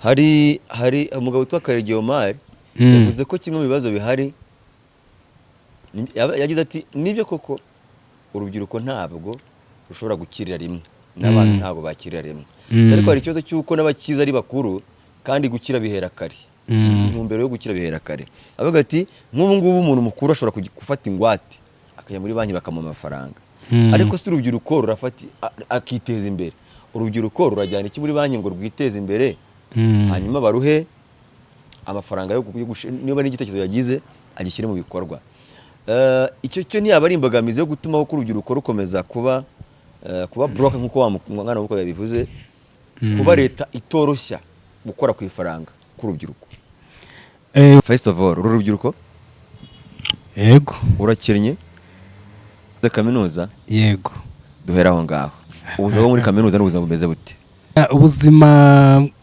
hari umugabo witwa Karegeyo Omar yavuze ko kimwe mu bibazo bihari yagize ati nibyo koko urubyiruko ntabwo rushobora gukirira rimwe n'abantu ntabwo bakirira rimwe ariko hari ikibazo cy'uko n'abakiza ari bakuru kandi gukira bihera kare intumbero yo gukira bihera kare avuga ati nk'ubu ngubu umuntu mukuru ashobora gufata ingwate akajya muri banki bakamuha amafaranga ariko si urubyiruko rurafata akiteza imbere urubyiruko rurajyana iki muri banki ngo rwiteze imbere hanyuma baruhe amafaranga yo niba n'igitekerezo yagize agishyire mu bikorwa icyo cyo ntiyaba ari imbogamizi yo gutuma ko urubyiruko rukomeza kuba broke nk'uko wa mwana w'uko yabivuze kuba leta itoroshya gukora ku ifaranga k'urubyiruko. First of all urubyiruko yego urakennye de kaminuza yego duhera aho ngaho ubuzima bwo muri kaminuza n'ubuzima bumeze bute? Ubuzima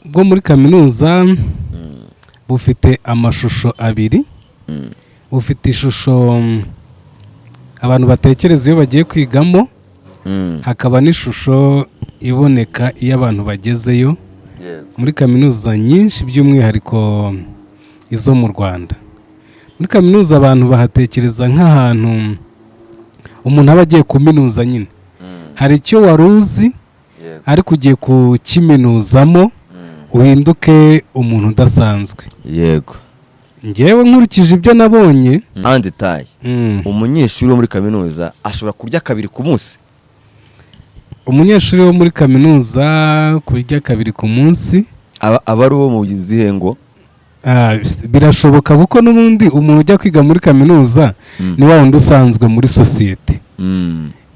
bwo muri kaminuza bufite amashusho abiri bufite ishusho abantu batekereza iyo bagiye kwigamo hakaba n'ishusho iboneka iyo abantu bagezeyo muri kaminuza nyinshi by'umwihariko izo mu Rwanda. Muri kaminuza abantu bahatekereza nk'ahantu umuntu aba agiye kuminuza nyine hari icyo wari uzi ariko ugiye kukiminuzamo uhinduke umuntu udasanzwe. Yego njyewe nkurikije ibyo nabonye anditaye umunyeshuri wo muri kaminuza ashobora kurya kabiri ku munsi. Umunyeshuri wo muri kaminuza kurya kabiri ku munsi aba ari uwo mu zihengo birashoboka kuko n'ubundi umuntu ujya kwiga muri kaminuza ni wa wundi usanzwe muri sosiyete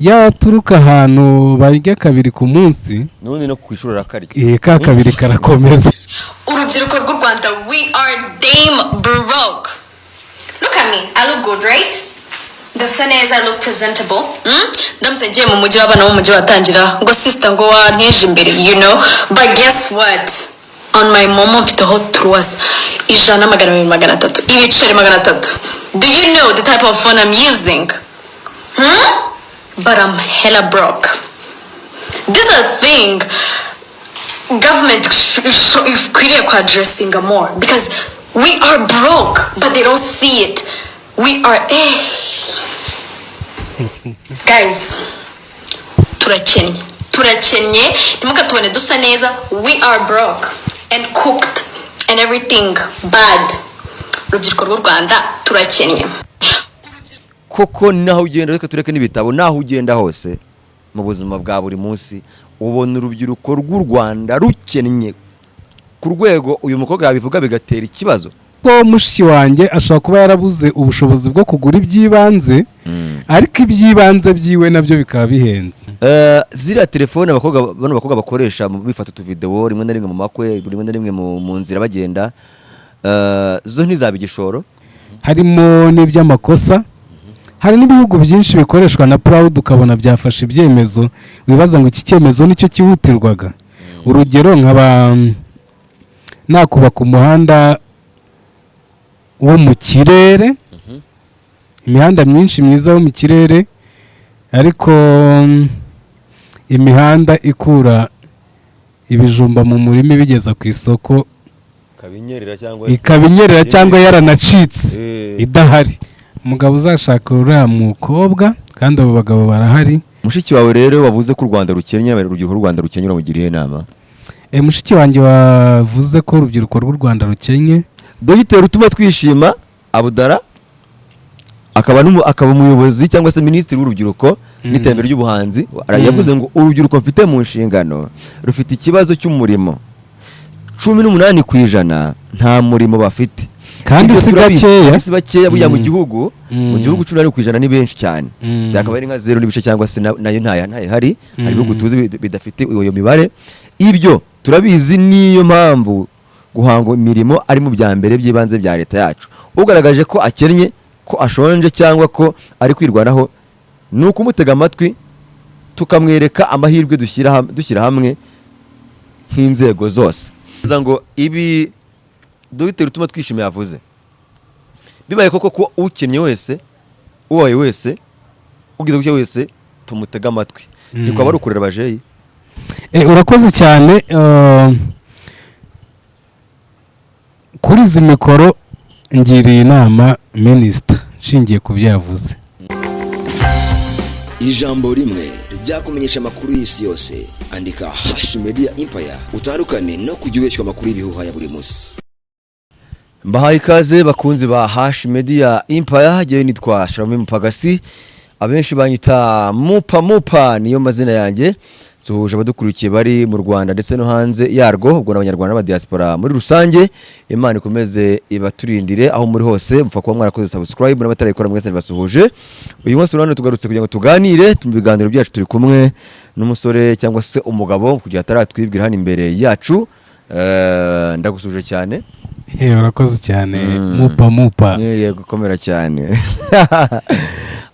yaturuka ahantu barya kabiri ku munsi n'ubundi no kwishura rakarya ka kabiri karakomeza. Urubyiruko rw'u Rwanda, we are damn broke. Look at me, I look good, right? Ndasa neza, I look presentable. Ndamutse ngiye mu mujyi w'abana b'umujyi watangira ngo sister ngo wanteje imbere, you know, but guess what? On my mom mfite ho truas ijana magana 200 ibiceri 300. Do you know the type of phone I'm using? But I'm hella broke. This is a thing government ikwiriye ku addressing more because we are broke but they don't see it. We are guys turakennye nimuka tubone dusa neza. We are broke and cooked and everything bad. Urubyiruko rw'u Rwanda turakennye koko naho ugenda reka tureke n'ibitabo naho ugenda hose mu buzima bwa buri munsi ubona urubyiruko rw'u Rwanda rukennye ku rwego uyu mukobwa yabivuga bigatera ikibazo ko mushiki wanjye ashobora kuba yarabuze ubushobozi bwo kugura iby'ibanze ariko iby'ibanze byiwe nabyo bikaba bihenze. Ziriya telefone bano bakobwa bakoresha bifata utuvideo rimwe na rimwe mu makwe rimwe na rimwe mu nzira bagenda zo ntizaba igishoro harimo n'iby'amakosa. Hari n'ibihugu byinshi bikoreshwa na Proud ukabona byafashe ibyemezo wibaza ngo iki cyemezo nicyo kihutirwaga. Urugero nkaba nakubaka umuhanda wo mu kirere imihanda myinshi myiza wo mu kirere ariko imihanda ikura ibijumba mu murima bigeza ku isoko ikabinyerera cyangwa yaranacitse idahari. Umugabo uzashaka uriya mukobwa kandi abo bagabo barahari. Mushiki wawe rero wavuze ko u Rwanda rukennye urubyiruko rw'u Rwanda rukennye uramugiriye inama? Mushiki wanjye wavuze ko urubyiruko rw'u Rwanda rukennye. Dogiteri utuma twishima Abudara akaba umuyobozi cyangwa se minisitiri w'urubyiruko n'iterambere ry'ubuhanzi yavuze ngo urubyiruko mfite mu nshingano rufite ikibazo cy'umurimo 18% nta murimo bafite kandi si bakeya burya mu gihugu 18% ni benshi cyane byakaba ari nka 0 n'ibice cyangwa se nayo ntaye hari ibihugu tuzi bidafite iyo mibare. Ibyo turabizi niyo mpamvu guhanga imirimo ari mu bya mbere by'ibanze bya leta yacu. Ugaragaje ko akennye ko ashonje cyangwa ko ari kwirwanaho nuko umutega amatwi tukamwereka amahirwe dushyira hamwe nk'inzego zose ngo ibi Dogiteri utuma twishimiye yavuze bibaye koko ko ukennye wese uwaye wese ugize gucyo wese tumutega amatwi niko abarukurira bajeyi. Urakoze cyane. kuri izi mikoro ngiriye inama minisita nshingiye ku byo yavuze. Ijambo rimwe ryakumenyesha amakuru y'isi yose, andika #Media Empire utandukane no kujya ubeshywa amakuru y'ibihuha ya buri munsi. Mbahaye ikaze bakunzi ba #Media Empire, jewe nitwa Shalom Mupagasi, abenshi banyita Mupa niyo mazina yanjye. Suhuje abadukurikiye bari mu Rwanda ndetse no hanze yarwo, ubwo n'abanyarwanda n'aba diaspora muri rusange. Imana ikomeze ibaturindire aho muri hose, mupfa kuba mwarakoze subscribe n'abatarayikora mwese basuhuje. Uyu munsi urano tugarutse kugira ngo tuganire mu biganiro byacu, turi kumwe n'umusore cyangwa se umugabo kugira ataratwibwira hano imbere yacu. Ndagusuje cyane. Urakoze cyane Mupa. Yego komera cyane.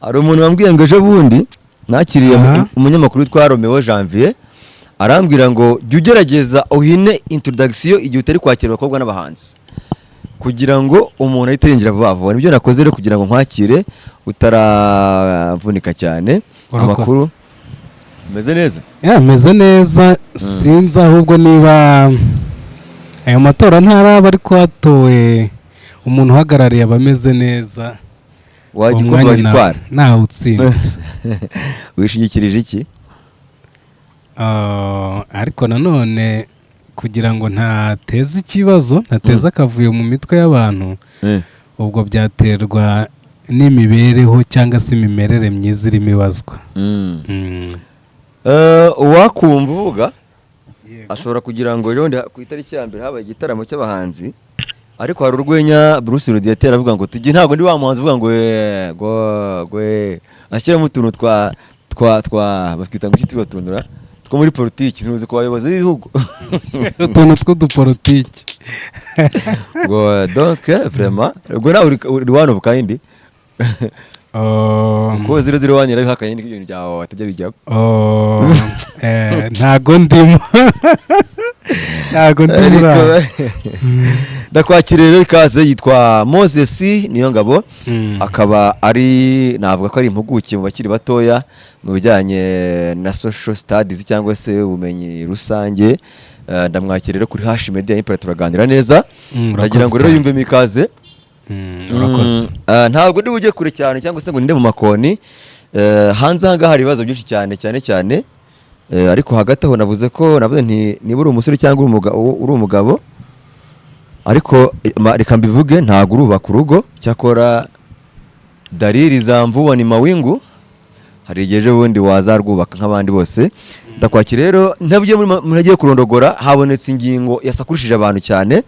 Ari umuntu wambwiye ngo ejo bundi nakiriye umunyamakuru witwa Romeo Janvier, arambwira ngo jya ugerageza uhine introduction igihe utari kwakira abakobwa n'abahanzi kugira ngo umuntu ahite yinjira vuba vuba. Nibyo nakoze rero kugira ngo nkwakire utaravunika cyane. Amakuru meze neza? Meze neza. Sinzi ahubwo niba ayo matora ntaraba ariko hatowe umuntu uhagarariye abameze neza, wagikorwa wagitwara ntawe utsinda. Wishingikirije iki? Ariko nanone kugira ngo ntateze ikibazo, ntateze akavuyo mu mitwe y'abantu, ubwo byaterwa n'imibereho cyangwa se imimerere myiza irimo ibazwa. Uwakumva uvuga ashobora kugira ngo ejo ku itariki ya mbere habaye igitaramo cy'abahanzi, ariko hari urwenya Bruce Melody yatera avuga ngo tujye, ntabwo ndi wa muhanzi uvuga ngo ashyiramo utuntu twa bakita ngo kitwa tunura two muri politiki, ntuzi ko abayobozi b'ibihugu utuntu tw'udupolitiki ngo donc vraiment ubwo nawe uri one of kind ko zero wanyira bihakanye n'ibintu byawe atajya bijya. Ntago ndimo ndakwakiriye rero. Ikaze. Yitwa Moses Niyongabo, akaba ari navuga ko ari impuguke mu bakiri batoya mu bijyanye na social studies cyangwa se ubumenyi rusange. Ndamwakiriye rero kuri #Media Empire turaganira neza. Ndagira ngo rero yumvemo ikaze. Ntabwo ndi bujye kure cyane cyangwa se ngo ninde mu makoni. Hanze aha hari ibibazo byinshi cyane ariko hagati aho navuze nti niba uri umusore cyangwa uri umugabo, ariko reka mbivuge ntabwo urubaka urugo. Cyakora dalili za mvua ni mawingu, hari igihe ejo bundi wazarwubaka nk'abandi bose. Ndakwakira rero ntabyo muragiye kurondogora. Habonetse ingingo yasakurishije abantu cyane,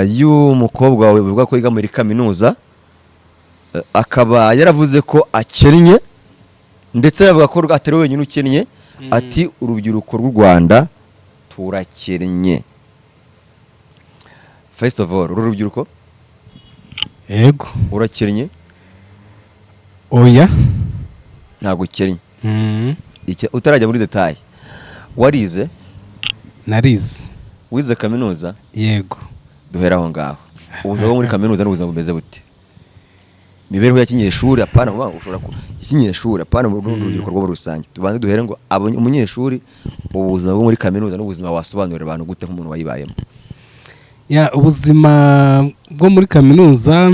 y'umukobwa wawe bivuga ko yiga muri kaminuza, akaba yaravuze ko akennye ndetse avuga ko atari wenyine ukennye. Ati urubyiruko rw'u Rwanda turakennye. First of all, urubyiruko yego urakennye? Oya, ntabwo ukennye. Utarajya muri detail, warize? Narize. Wize kaminuza? Yego. Duhera aho ngaho. Ubuzima bwo muri kaminuza n'ubuzima bumeze bute? Mibereho ya kinyeshuri apana kuvuga ngo ushobora kinyeshuri apana mu rubyiruko rwo rusange. Tubanze duhere ngo umunyeshuri ubuzima bwo muri kaminuza n'ubuzima wasobanurira abantu gute nk'umuntu wayibayemo? Ubuzima bwo muri kaminuza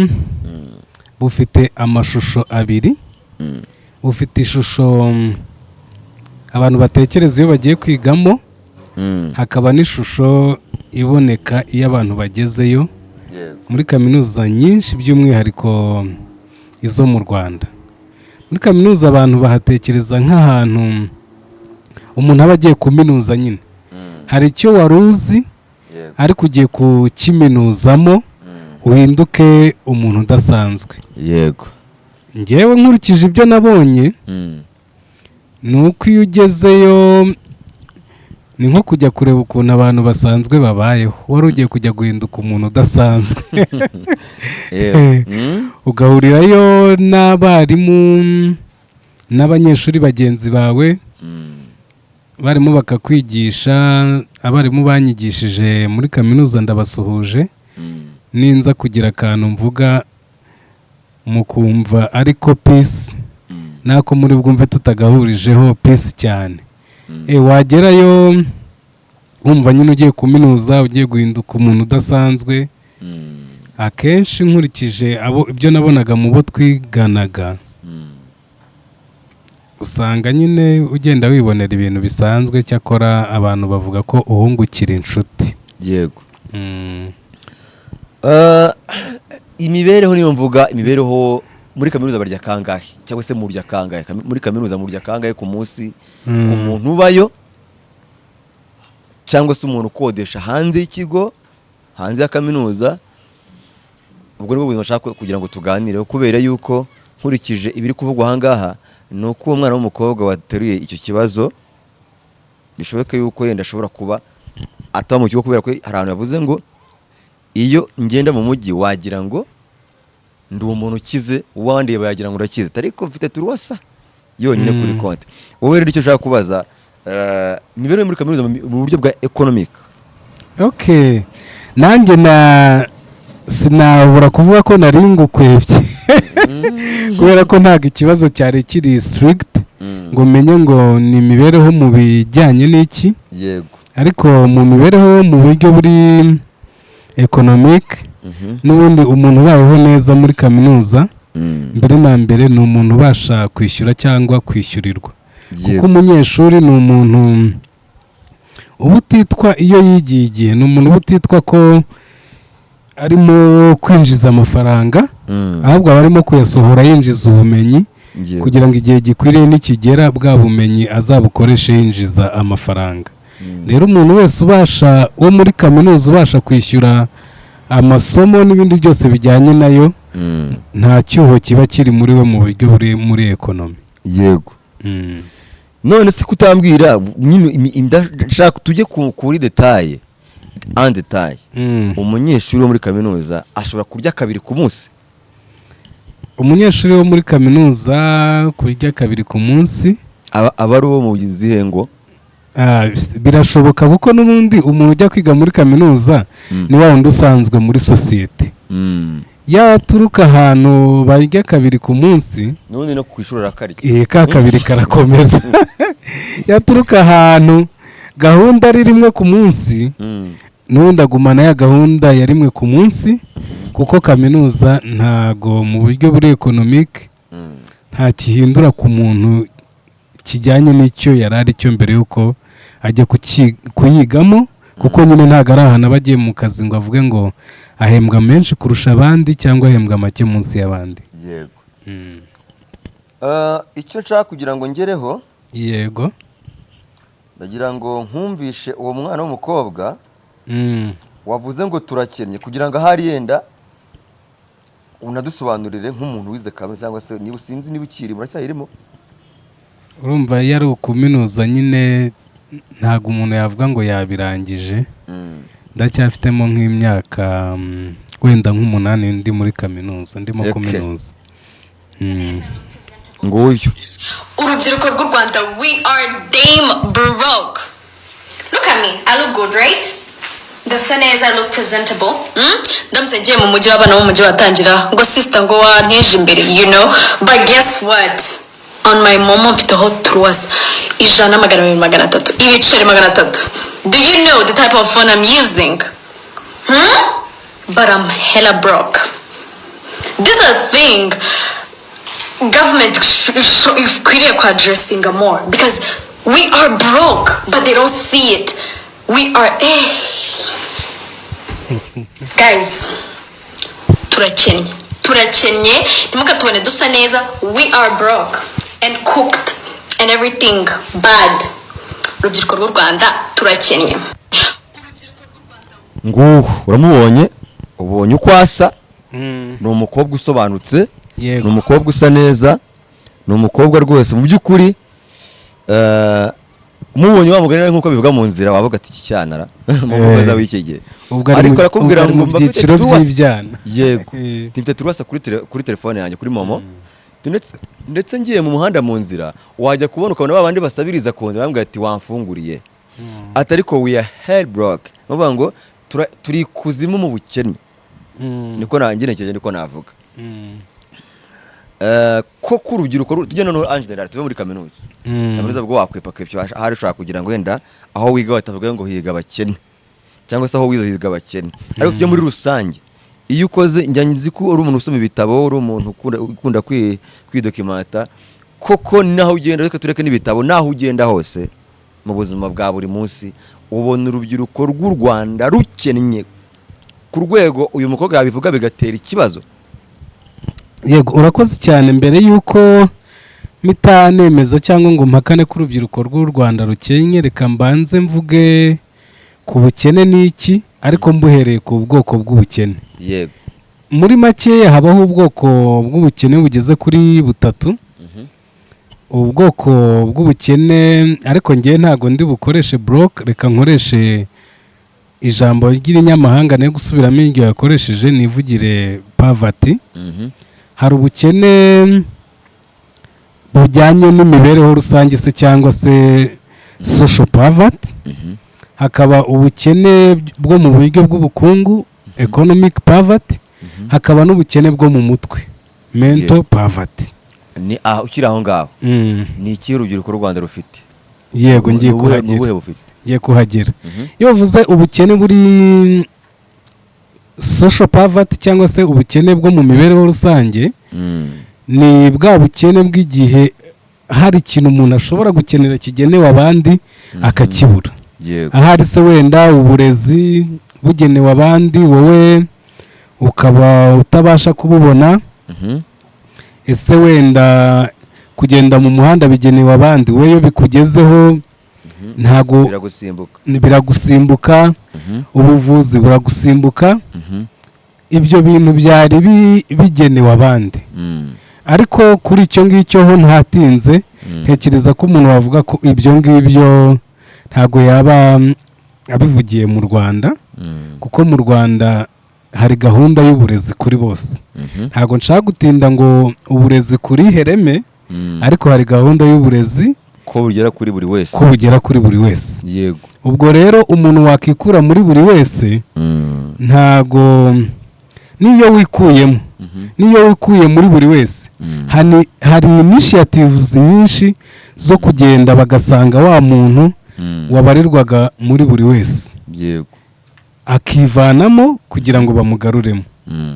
bufite amashusho abiri. Bufite ishusho abantu batekereza iyo bagiye kwigamo, hakaba n'ishusho iboneka iyo abantu bagezeyo muri kaminuza nyinshi, by'umwihariko izo mu Rwanda. Muri kaminuza abantu bahatekereza nk'ahantu umuntu aba agiye kuminuza nyine. Hari icyo wari uzi ariko ugiye kukiminuzamo uhinduke umuntu udasanzwe. Yego. Njyewe nkurikije ibyo nabonye, ni uko iyo ugezeyo ni nko kujya kureba ukuntu abantu basanzwe babayeho. Wari ugiye kujya guhinduka umuntu udasanzwe. Ugahurirayo n'abarimu n'abanyeshuri bagenzi bawe, barimo bakakwigisha. Abarimu banyigishije muri kaminuza ndabasuhuje. Ninza kugira akantu mvuga mukumva ariko peace, nako muri bwumve tutagahurijeho peace cyane. Wagerayo wumva nyine ugiye kuminuza, ugiye guhinduka umuntu udasanzwe. Akenshi nkurikije ibyo nabonaga mu bo twiganaga, usanga nyine ugenda wibonera ibintu bisanzwe, cyakora abantu bavuga ko uhungukira inshuti. Yego. Imibereho niyo mvuga, imibereho muri kaminuza barya kangahe cyangwa se murya kangahe? Muri kaminuza murya kangahe ku munsi ku muntu ubayo, cyangwa se umuntu ukodesha hanze y'ikigo, hanze ya kaminuza? Ubwo nibwo buzima nshaka kugira ngo tuganireho, kubera yuko nkurikije ibiri kuvugwa ahangaha ni uko uwo mwana w'umukobwa wateruye icyo kibazo bishoboka yuko yenda ashobora kuba ataba mu kigo, kubera ko hari abantu yavuze ngo iyo ngenda mu mujyi wagira ngo ndi umuntu ukize, uwandiye bayagira ngo urakize, ariko mfite turuwasa yonyine kuri konti. Wowe rero icyo ushaka kubaza, imibereho muri kaminuza mu buryo bwa economic. Okay, nanjye sinabura kuvuga ko nari ngukwebye kubera ko ntabwo ikibazo cyari kiri strict ngo menye ngo ni imibereho mu bijyanye n'iki. Yego. Ariko mu mibereho mu buryo buri economic, n'ubundi umuntu ubayeho neza muri kaminuza mbere na mbere ni umuntu ubasha kwishyura cyangwa kwishyurirwa. Kuko umunyeshuri ni umuntu uba utitwa iyo yigiye igihe, ni umuntu uba utitwa ko arimo kwinjiza amafaranga, ahubwo aba arimo kuyasohora yinjiza ubumenyi, kugira ngo igihe gikwiriye nikigera bwa bumenyi azabukoreshe yinjiza amafaranga. Rero umuntu wese ubasha wo muri kaminuza ubasha kwishyura amasomo n'ibindi byose bijyanye nayo, nta cyuho kiba kiri muri we mu buryo buri muri ekonomi. Yego. None se kutambwira ndashaka tujye kuri detaye en detail. Umunyeshuri wo muri kaminuza ashobora kurya kabiri ku munsi? Umunyeshuri wo muri kaminuza kurya kabiri ku munsi aba ari uwo mu zihengo? Birashoboka, kuko n'ubundi umuntu ujya kwiga muri kaminuza ni wa wundi usanzwe muri sosiyete. Yaturuka ahantu barya kabiri ku munsi, n'ubundi no kwishurira karya ka kabiri karakomeza. Yaturuka ahantu gahunda ari rimwe ku munsi, n'ubundi agumana ya gahunda ya rimwe ku munsi, kuko kaminuza ntago mu buryo buri economic nta kihindura ku muntu kijyanye n'icyo yari ari cyo mbere yuko ajya kuyigamo, kuko nyine ntago ari ahantu aba agiye mu kazi ngo avuge ngo ahembwa menshi kurusha abandi cyangwa ahembwa make munsi y'abandi. Yego. Icyo nshaka kugira ngo ngereho, yego, ndagira ngo nkumvishe uwo mwana w'umukobwa wavuze ngo turakennye, kugira ngo ahari yenda unadusobanurire nk'umuntu wize kaminuza, cyangwa se niba usinzi niba ukiri muracyayirimo. Urumva yari ukuminuza nyine, ntabwo umuntu yavuga ngo yabirangije. Ndacyafitemo nk'imyaka wenda nk'umunani ndi muri kaminuza, ndimo kuminuza. Nguyu urubyiruko rw'u Rwanda, we are damn broke. Look at me, I look good, right? Ndasa neza, I look presentable. Ndamutse ngiye mu mujyi w'abana b'umujyi watangira ngo sister ngo wanteje imbere, you know. But guess what? On my momo mfiteho turuwasa 100,200 ibiceri 300. Do you know the type of phone I'm using? But I'm hella broke. This is a thing government ikwiriye ku addressinga more, because we are broke but they don't see it. We are guys, turakennye nimuka tubone dusa neza. We are broke and cooked and everything bad. Urubyiruko rw'u Rwanda turakennye. Nguhu uramubonye, ubonye uko asa, ni umukobwa usobanutse, ni umukobwa usa neza, ni umukobwa rwose mu by'ukuri. Umubonye wamugana nk'uko bivuga mu nzira wavuga ati iki cyanara mu mbaza w'ikige, ariko arakubwira ngo byiciro by'ibyana. Yego, mfite turuwasa kuri telefone yanjye kuri momo, ndetse ngiye mu muhanda mu nzira wajya kubona ukabona babandi basabiriza ku nzira bambwira ati wamfunguriye, ati ariko we are hell broke, bavuga ngo turi kuzimu mu bukene. Niko nanjye ntekereje, niko navuga. koko urubyiruko tujya noneho en general tuve muri kaminuza bwo wakwepakepyo ahari ushaka kugira ngo wenda aho wiga batavuga ngo higa abakene cyangwa se aho wize higa abakene ariko tujya muri rusange iyo ukoze njyanye nzi ko uri umuntu usoma ibitabo uri umuntu ukunda kwidokimata koko naho ugenda reka tureke n'ibitabo naho ugenda hose mu buzima bwa buri munsi ubona urubyiruko rw'u Rwanda rukennye ku rwego uyu mukobwa yabivuga bigatera ikibazo. Yego urakoze cyane. Mbere yuko mitanemeza cyangwa ngo mpakane ku rubyiruko rw'u Rwanda rukennye, reka mbanze mvuge ku bukene n'iki ariko mbuhereye ku bwoko bw'ubukene. Yego, muri make habaho ubwoko bw'ubukene bugeze kuri butatu. Ubwoko bw'ubukene ariko ngiye ntago ndi bukoreshe block, reka nkoreshe ijambo ry'inyamahanga ne gusubiramo iryo yakoresheje nivugire poverty. Hari ubukene bujyanye n'imibereho rusange se cyangwa se social poverty. Hakaba ubukene bwo mu buryo bw'ubukungu economic poverty. Hakaba n'ubukene bwo mu mutwe mental poverty. Ni ukiri aho ngaho ni iki urubyiruko rw'u Rwanda rufite? Yego ngiye kuhagera. Iyo bavuze ubukene buri social poverty cyangwa se ubukene bwo mu mibereho rusange, ni bwa bukene bw'igihe hari ikintu umuntu ashobora gukenera kigenewe abandi akakibura. Ahari se wenda uburezi bugenewe abandi wowe ukaba utabasha kububona. Ese wenda kugenda mu muhanda bigenewe abandi weyo bikugezeho ntago biragusimbuka. Ubuvuzi buragusimbuka. Ibyo bintu byari bigenewe abandi. Ariko kuri icyo ngicyo ho ntatinze ntekereza ko umuntu wavuga ko ibyo ngibyo ntago yaba abivugiye mu Rwanda, kuko mu Rwanda hari gahunda y'uburezi kuri bose. Ntago nshaka gutinda ngo uburezi kuri hereme, ariko hari gahunda y'uburezi ko bugera kuri buri wese. Yego. Ubwo rero umuntu wakikura muri buri wese ntago niyo wikuye muri buri wese hari initiatives nyinshi zo kugenda bagasanga wa muntu wabarirwaga muri buri wese. Yego. Akivanamo kugira ngo bamugaruremo.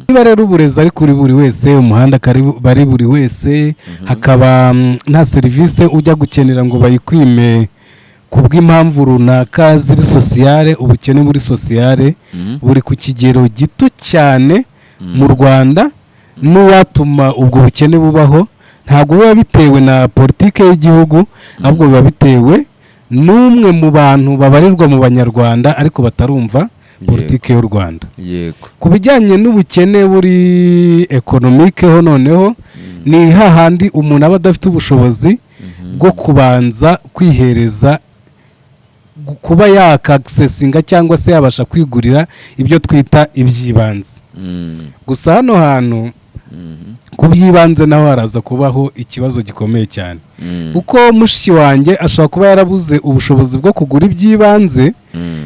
Niba rero uburezi ari kuri buri wese, umuhanda bari buri wese, hakaba nta serivisi ujya gukenera ngo bayikwime kubw'impamvu runaka ziri sociale, ubukene muri sociale buri ku kigero gito cyane mu Rwanda. N'uwatuma ubwo bukene bubaho ntabwo biba bitewe na politike y'igihugu, ahubwo biba bitewe n'umwe mu bantu babarirwa mu Banyarwanda ariko batarumva politike y'u Rwanda. Yego. Ku bijyanye n'ubukene buri economique ho noneho ni hahandi umuntu aba adafite ubushobozi bwo kubanza kwihereza, kuba yakaccessinga cyangwa se yabasha kwigurira ibyo twita iby'ibanze. Gusa hano hantu ku by'ibanze naho haraza kubaho ikibazo gikomeye cyane, kuko mushiki wanjye ashobora kuba yarabuze ubushobozi bwo kugura iby'ibanze,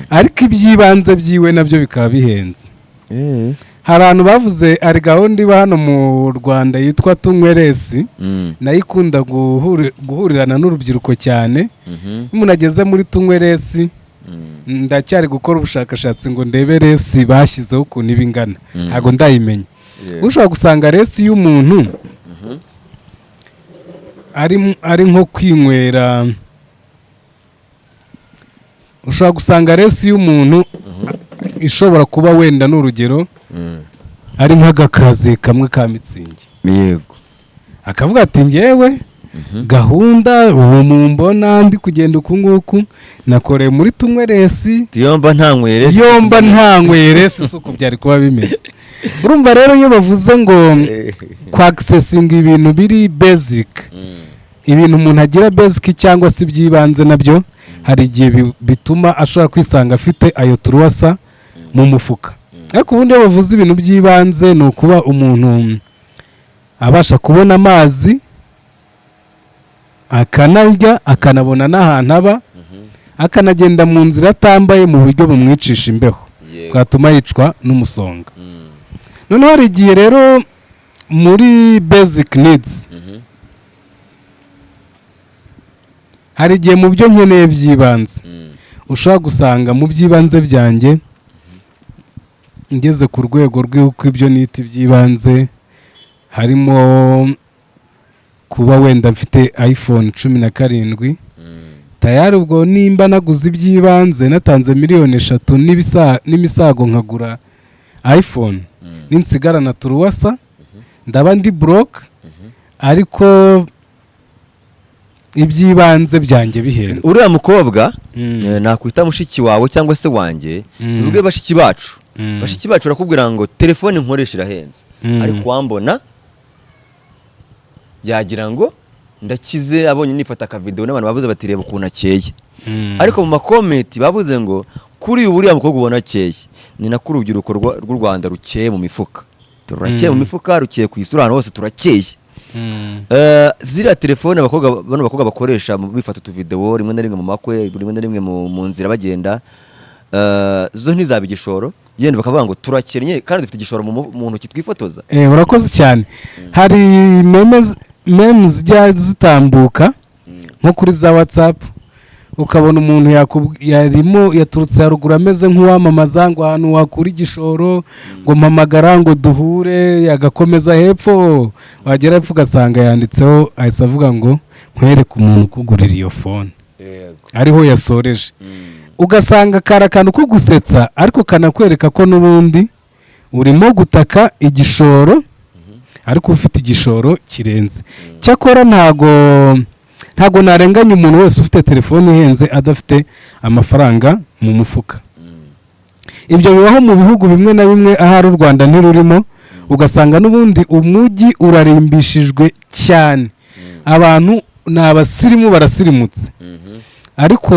ariko iby'ibanze byiwe nabyo bikaba bihenze. Hari abantu bavuze ari gahunda iba hano mu Rwanda yitwa Tunyweresi, nayo ikunda guhurirana n'urubyiruko cyane. Umuntu ageze muri Tunyweresi, ndacyari gukora ubushakashatsi ngo ndebe resi bashyizeho ukuntu iba ingana, ntabwo ndayimenya. Ushobora gusanga resi y'umuntu ari nko kwinywera, ushobora gusanga resi y'umuntu ishobora kuba wenda n'urugero ari nk'agakazi kamwe ka mitsingi. Yego. Akavuga ati ngewe gahunda ubu mumbona ndi kugenda uku nguku nakoreye muri Tunyweresi, yomba ntanyweresi suko byari kuba bimeze. Urumva rero iyo bavuze ngo kwaccessinga ibintu biri basic, ibintu umuntu agira basic cyangwa se by'ibanze nabyo hari igihe bituma ashobora kwisanga afite ayo turuwasa mu mufuka. Ariko ubundi iyo bavuze ibintu by'ibanze ni ukuba umuntu abasha kubona amazi, akanarya, akanabona n'ahantu aba, akanagenda mu nzira atambaye mu buryo bumwicisha imbeho bwatuma yicwa n'umusonga. Noneho hari igihe rero muri basic needs hari igihe mu byo nkeneye by'ibanze ushobora gusanga mu by'ibanze byanjye ngeze ku rwego rw'uko ibyo nita iby'ibanze harimo kuba wenda mfite iPhone 17 tayari ubwo nimba naguze iby'ibanze natanze miliyoni 3 n'imisago nkagura iPhone ninsigarana turuwasa ndaba ndi broke ariko iby'ibanze byanjye bihenze. uriya mukobwa nakwita mushiki wawe cyangwa se wanjye tuvuge bashiki bacu bashiki bacu barakubwira ngo telefone nkoresha irahenze ariko wambona yagira ngo ndakize abonye nifata akavideo n'abantu bavuze bati reba ukuntu akeye ariko mu makomenti bavuze ngo kuri ubu uriya mukobwa ubona akeye ni nako urubyiruko rw'u Rwanda rukeye mu mifuka turakeye mu mifuka rukeye ku isura ahantu hose turakeye ziriya telefone bano bakobwa bakoresha bifata utuvideo rimwe na rimwe mu makwe rimwe na rimwe mu nzira bagenda zo ntizaba igishoro yenda bakavuga ngo turakennye kandi dufite igishoro mu ntoki twifotoza. Urakoze cyane. Hari memes zijya zitambuka nko kuri za WhatsApp ukabona umuntu yarimo yaturutse haruguru ameze nk'uwamamaza ngo ahantu wakura igishoro ngo mpamagara ngo duhure yagakomeza hepfo wagera hepfo ugasanga yanditseho ahise avuga ngo nkwereke umuntu kugurira iyo phone ariho yasoreje ugasanga kari akantu ko gusetsa ariko kanakwereka ko n'ubundi urimo gutaka igishoro ariko ufite igishoro kirenze. Cyakora ntago narenganya umuntu wese ufite telefone ihenze adafite amafaranga mu mufuka. Ibyo bibaho mu bihugu bimwe na bimwe ahari u Rwanda ntirurimo ugasanga n'ubundi umujyi urarimbishijwe cyane abantu n'abasirimu barasirimutse ariko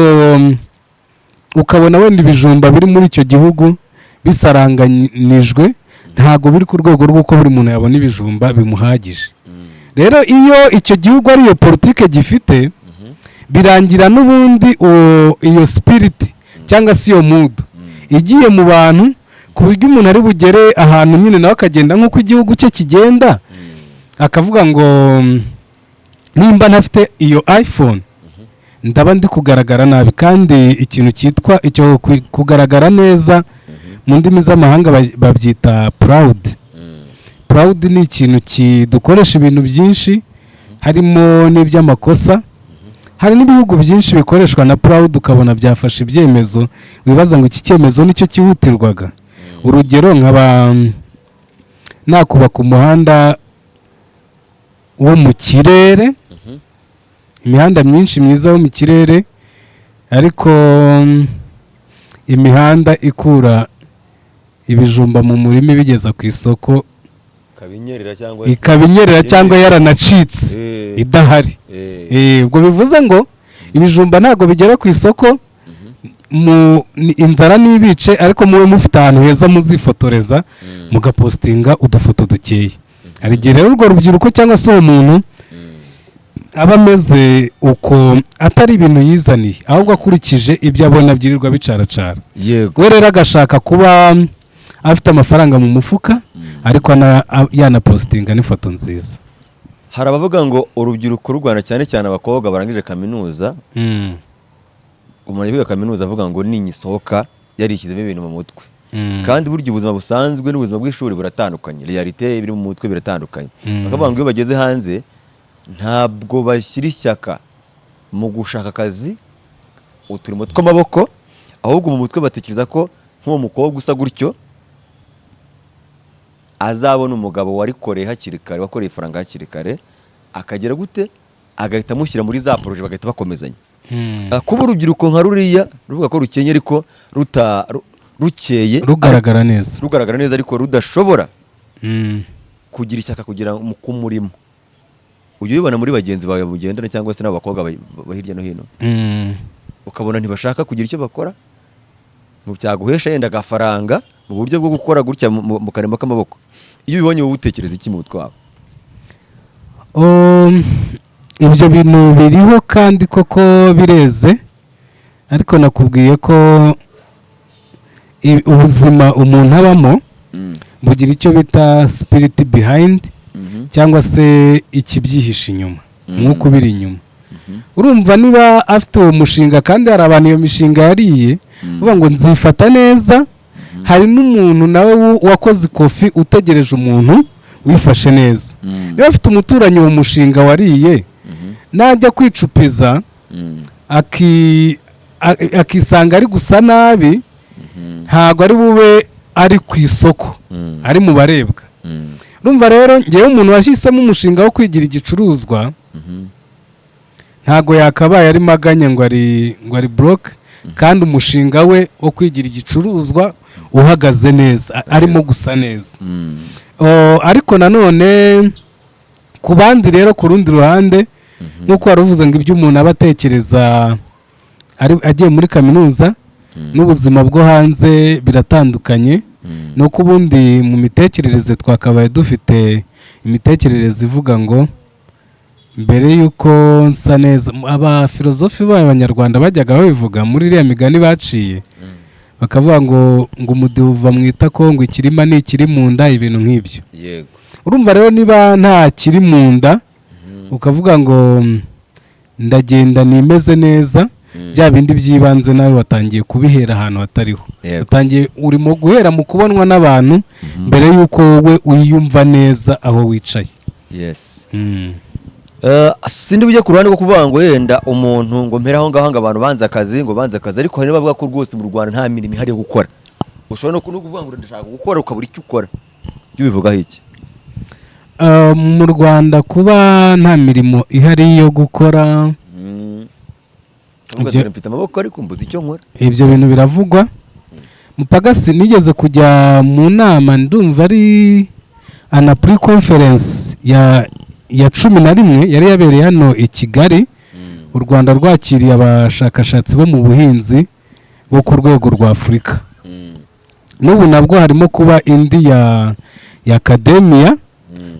ukabona wenda ibijumba biri muri icyo gihugu bisaranganijwe ntago biri ku rwego rw'uko buri muntu yabona ibijumba bimuhagije. Rero iyo icyo gihugu ari iyo politike gifite birangira n'ubundi iyo spirit cyangwa se iyo mood igiye mu bantu ku buryo umuntu ari bugere ahantu nyine nawe akagenda nk'uko igihugu cye kigenda akavuga ngo nimba ntafite iyo iPhone ndaba ndi kugaragara nabi. kandi ikintu cyitwa icyo kugaragara neza mu ndimi z'amahanga babyita proud ni ikintu kidukoresha ibintu byinshi harimo n'iby'amakosa. Hari n'ibihugu byinshi bikoreshwa na proud ukabona byafashe ibyemezo wibaza ngo iki cyemezo nicyo kihutirwaga. Urugero nkaba nakubaka umuhanda wo mu kirere imihanda myinshi myiza yo mu kirere ariko imihanda ikura ibijumba mu murima ibigeza ku isoko ikabinyerera cyangwa yaranacitse idahari. Ubwo bivuze ngo ibijumba ntago bigera ku isoko inzara nibice ariko muwe mufite ahantu heza muzifotoreza mugapostinga udufoto dukeye. Hari igihe rero urwo rubyiruko cyangwa se uwo muntu aba ameze uko atari ibintu yizaniye ahubwo akurikije ibyo abona byirirwa bicaracara. We rero agashaka kuba afite amafaranga mu mufuka ariko yanapostinga n'ifoto nziza. Hari abavuga ngo urubyiruko rw'u Rwanda cyane cyane abakobwa barangije kaminuza umuntu yiga kaminuza avuga ngo ninyisohoka yarishyizemo ibintu mu mutwe kandi burya ubuzima busanzwe n'ubuzima bw'ishuri buratandukanye realite biri mu mutwe biratandukanye. Bakavuga ngo iyo bageze hanze ntabwo bashyira ishyaka mu gushaka akazi uturimo tw'amaboko ahubwo mu mutwe batekereza ko nk'uwo mukobwa usa gutyo azabona umugabo warikoreye hakiri kare wakoreye ifaranga hakiri kare akagera gute agahita amushyira muri za proje bagahita bakomezanya. Kuba urubyiruko nka ruriya ruvuga ko rukenye ariko rukeye rugaragara neza ariko rudashobora kugira ishyaka kugira ku murimo ujye ubibona muri bagenzi bawe mugendana cyangwa se n'abakobwa hirya no hino ukabona ntibashaka kugira icyo bakora mu byaguhesha yenda agafaranga mu buryo bwo gukora gutya mu karema k'amaboko. Iyo ubibonye wowe utekereza iki mu mutwe wawe? Ibyo bintu biriho kandi koko bireze ariko nakubwiye ko ubuzima umuntu abamo bugira icyo bita spirit behind cyangwa se ikibyihisha inyuma nk'uko biri inyuma. urumva niba afite uwo mushinga kandi hari abantu iyo mishinga yariye uvuga ngo nzifata neza, hari n'umuntu nawe wakoze ikofi utegereje umuntu wifashe neza. Niba afite umuturanyi uwo mushinga wariye, najya kwicupiza akisanga ari gusa nabi, ntabwo ari bube ari ku isoko, ari mu barebwa. Urumva rero ngewe umuntu washyizemo umushinga wo kwigira igicuruzwa, ntabwo yakabaye ari maganya ngo ari broke, kandi umushinga we wo kwigira igicuruzwa uhagaze neza, arimo gusa neza. Ariko nanone ku bandi rero, ku rundi ruhande, nk'uko wari uvuze ngo ibyo umuntu aba atekereza agiye muri kaminuza n'ubuzima bwo hanze biratandukanye. Nuko ubundi mu mitekerereze twakabaye dufite imitekerereze ivuga ngo mbere y'uko nsa neza, abafilozofi b'abanyarwanda bajyaga babivuga muri iriya migani baciye, bakavuga ngo umudiho uva mu itako, ngo ikirima ni ikiri mu nda, ibintu nk'ibyo. Urumva rero niba nta kiri mu nda, ukavuga ngo ndagenda nimeze neza, bya bindi by'ibanze nawe watangiye kubihera ahantu hatariho. Utangiye urimo guhera mu kubonwa n'abantu mbere y'uko wowe wiyumva neza aho wicaye. Sindi bujye ku ruhande rwo kuvuga ngo yenda umuntu ngo mpera aho ngaho ngo abantu banze akazi, ariko hari n'abavuga ko rwose mu Rwanda nta mirimo ihari yo gukora. Ushobora no kuvuga ngo ndashaka gukora ukabura icyo ukora. Byo bivugaho iki? Mu Rwanda kuba nta mirimo ihari yo gukora, mfite amaboko ariko mbuze icyo nkora. Ibyo bintu biravugwa. Mupagasi nigeze kujya mu nama, ndumva ari Anapri conference ya 11 yari yabereye hano i Kigali. U Rwanda rwakiriye abashakashatsi bo mu buhinzi bo ku rwego rwa Afurika. N'ubu nabwo harimo kuba indi ya Academia.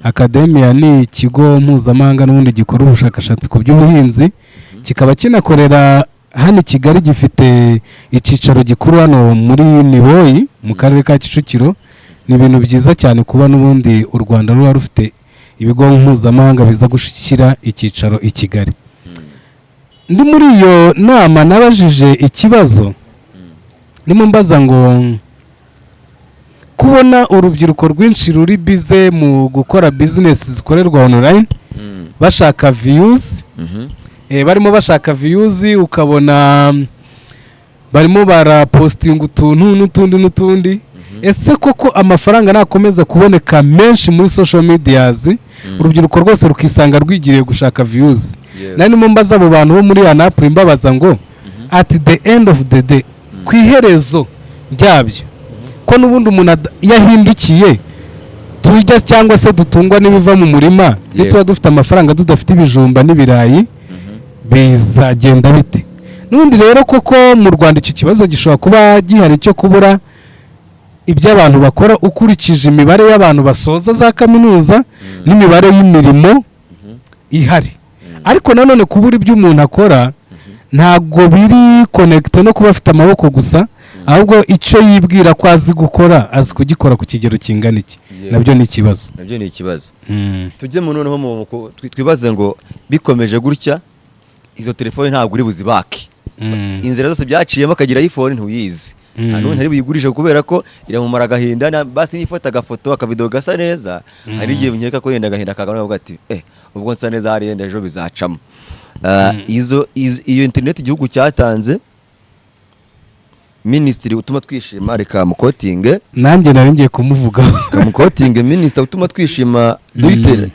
Academia ni ikigo mpuzamahanga n'ubundi gikora ubushakashatsi ku by'ubuhinzi, kikaba kinakorera hano i Kigali, gifite icyicaro gikuru hano muri Niboyi mu karere ka Kicukiro. Ni ibintu byiza cyane kuba n'ubundi u Rwanda ruba rufite ibigo mpuzamahanga biza gushyira icyicaro i Kigali. Ndi muri iyo nama nabajije ikibazo, ndimo mbaza ngo kubona urubyiruko rwinshi ruri bize mu gukora business zikorerwa online, bashaka views, barimo bashaka views, ukabona barimo barapostinga utuntu n'utundi. Ese koko amafaranga nakomeza kuboneka menshi muri social medias, urubyiruko rwose rukisanga rwigiriye gushaka views. Nanimo mbaza abo bantu bo muri Anapri, mbabaza ngo at the end of the day, ku iherezo ryabyo, ko n'ubundi umuntu yahindukiye tujya cyangwa se dutungwa n'ibiva mu murima, nituba dufite amafaranga tudafite ibijumba n'ibirayi, bizagenda bite? N'ubundi rero koko mu Rwanda icyo kibazo gishobora kuba gihari cyo kubura ibyo abantu bakora, ukurikije imibare y'abantu basoza za kaminuza n'imibare y'imirimo ihari. Ariko nanone kubura ibyo umuntu akora ntabwo biri connect no kuba afite amaboko gusa, ahubwo icyo yibwira ko azi gukora, azi kugikora ku kigero kingana iki. Nabyo ni ikibazo. Tujye mu noneho twibaze ngo bikomeje gutya, izo telefone ntabwo uri buzibake. Inzira zose byaciyemo, akagira iPhone ntuyizi. None hari buyigurisha kubera ko iramumara agahinda, basi nifata agafoto akavidewo gasa neza, hari igihe nkeka ko yenda agahinda kagana avuga ati ubwo nsa neza hari yenda ejo bizacamo. Iyo internet igihugu cyatanze, Minisitiri utuma twishima, reka mukotinge, nanjye nari ngiye kumuvugaho, kamukotinge Minisitiri utuma twishima Dogiteri,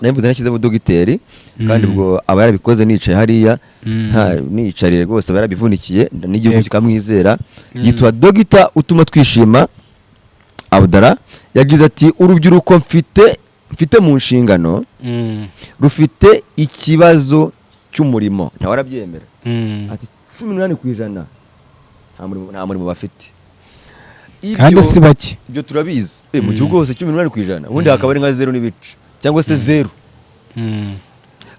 nabivuze nashyizemo Dogiteri, kandi ubwo aba yarabikoze nicaye hariya, nicarire rwose aba yarabivunikiye n'igihugu kikamwizera. Yitwa Dogita utuma twishima Abdara, yagize ati urubyiruko mfite mu nshingano rufite ikibazo cy'umurimo. Nawe arabyemera, ati 18% nta murimo bafite, kandi si bake. Ibyo turabizi mu gihugu hose 18%, ubundi hakaba ari nka 0 n'ibice cyangwa se 0.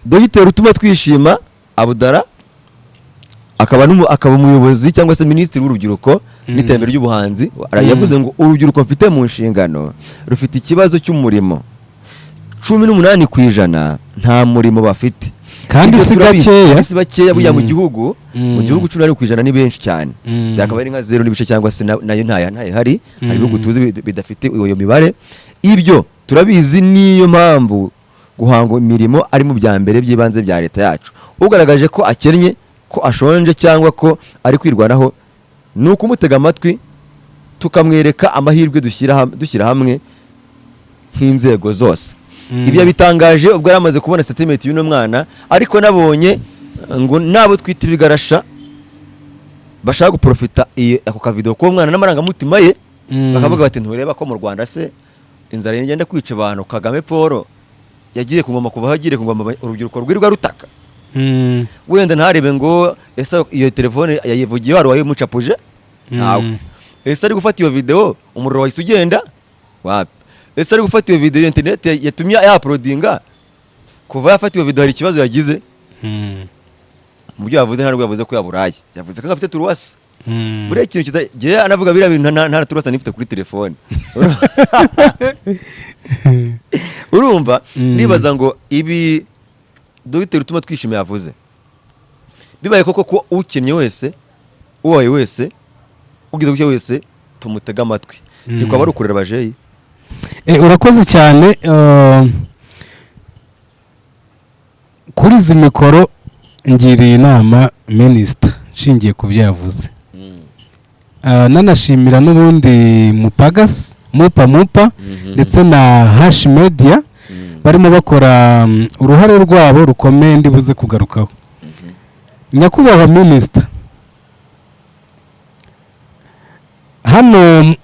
Dogiteri utuma twishima Abdara akaba umuyobozi cyangwa se minisitiri w'urubyiruko n'iterambere ry'ubuhanzi, yavuze ngo urubyiruko mfite mu nshingano rufite ikibazo cy'umurimo, 18% nta murimo bafite. Kandi Ibyo si turabizi, gakeya. kandi si bakeya buriya mu gihugu mu gihugu 18% ni benshi cyane byakaba ari nka 0 n'ibice cyangwa se nayo ntaye hari ibihugu tuzi bidafite iyo mibare. Ibyo turabizi niyo mpamvu guhanga imirimo ari mu bya mbere by'ibanze bya leta yacu. Ugaragaje ko akennye, ko ashonje cyangwa ko ari kwirwanaho, ni ukumutega amatwi tukamwereka amahirwe dushyira hamwe nk'inzego zose. Ibyo bitangaje ubwo yaramaze kubona statement y'uno mwana, ariko nabonye ngo nabo twita ibigarasha bashaka guprofita ako ka video ko mwana n'amarangamutima ye, bakavuga bati ntureba ko mu Rwanda se inzara yagenda kwica abantu, Kagame Paul yagiye ku ngoma kuva hagire ku ngoma urubyiruko rwirwa rutaka. Wenda ntarebe ngo ese iyo telefone yayivugiye wari wayimucapuje ntawe, ese ari gufata iyo video umuriro wahise ugenda wapi, ese ari gufata iyo video internet yatumye ya-uploadinga kuva yafata iyo video hari ikibazo yagize. Mu byo yavuze ntabwo yavuze ko yaburaye, yavuze ko afite turuwasi. Buriya ikintu kitagiye anavuga biriya bintu nta turuwasi nifite kuri telefone. Urumva nibaza ngo ibi Dr. Utuma Twishime yavuze bibaye koko ko ukennye wese uwaye wese ugize gucyo wese tumutega amatwi, niko aba rukurera bajeyi. Urakoze cyane. Kuri izi mikoro ngiriye inama minisita nshingiye ku byo yavuze. Nanashimira n'ubundi Mupagasi mupa ndetse na Hash Media barimo bakora uruhare rwabo rukomeye ndibuze kugarukaho. Nyakubahwa minisita, hano